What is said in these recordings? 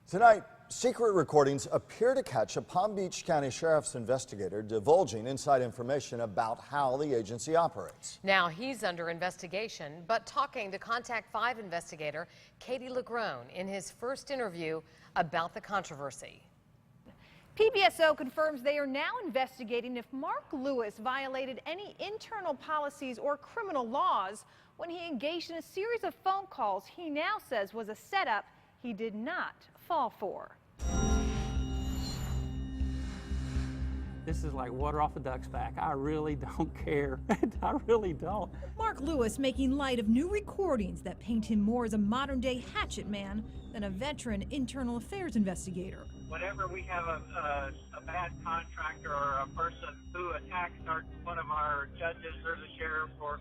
Tonight, secret recordings appear to catch a Palm Beach County Sheriff's investigator divulging inside information about how the agency operates. Now he's under investigation, but talking to Contact 5 investigator Katie Legrone in his first interview about the controversy. PBSO confirms they are now investigating if Mark Lewis violated any internal policies or criminal laws when he engaged in a series of phone calls he now says was a setup he did not fall for. This is like water off a duck's back. I really don't care. I really don't. Mark Lewis making light of new recordings that paint him more as a modern-day hatchet man than a veteran internal affairs investigator. Whenever we have a bad contractor or a person who attacks one of our judges or the sheriff or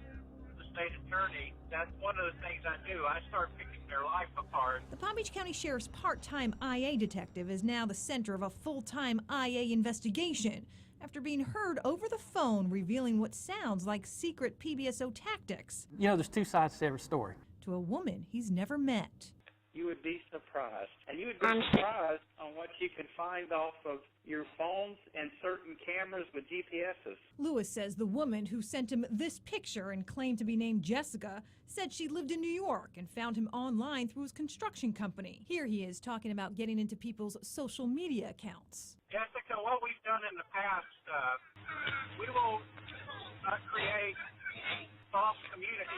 the state attorney, that's one of the things I do. I start picking their life apart. The Palm Beach County Sheriff's part-time IA detective is now the center of a full-time IA investigation after being heard over the phone revealing what sounds like secret PBSO tactics. You know, there's two sides to every story. To a woman he's never met. You would be surprised. And you would be surprised on what you can find off of your phones and certain cameras with GPSs. Lewis says the woman who sent him this picture and claimed to be named Jessica said she lived in New York and found him online through his construction company. Here he is talking about getting into people's social media accounts. Jessica, what we've done in the past, we will create false communities.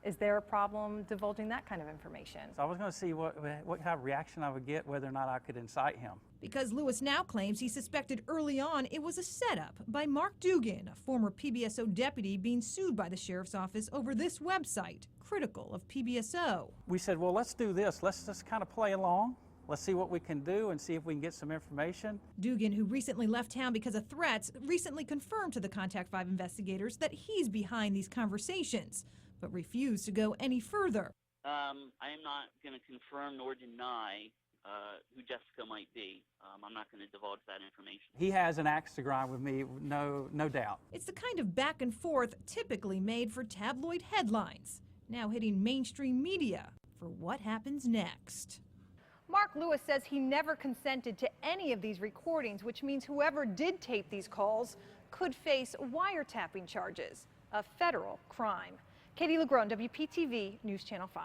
Is there a problem divulging that kind of information? So I was going to see what kind of reaction I would get, whether or not I could incite him. Because Lewis now claims he suspected early on it was a setup by Mark Dugan, a former PBSO deputy being sued by the sheriff's office over this website, critical of PBSO. We said, well, let's do this. Let's just kind of play along. Let's see what we can do and see if we can get some information. Dugan, who recently left town because of threats, recently confirmed to the Contact 5 investigators that he's behind these conversations, but refused to go any further. I am not going to confirm nor deny who Jessica might be. I'm not going to divulge that information. He has an axe to grind with me, no doubt. It's the kind of back and forth typically made for tabloid headlines, now hitting mainstream media for what happens next. Mark Lewis says he never consented to any of these recordings, which means whoever did tape these calls could face wiretapping charges, a federal crime. Katie Legrone, WPTV News Channel 5.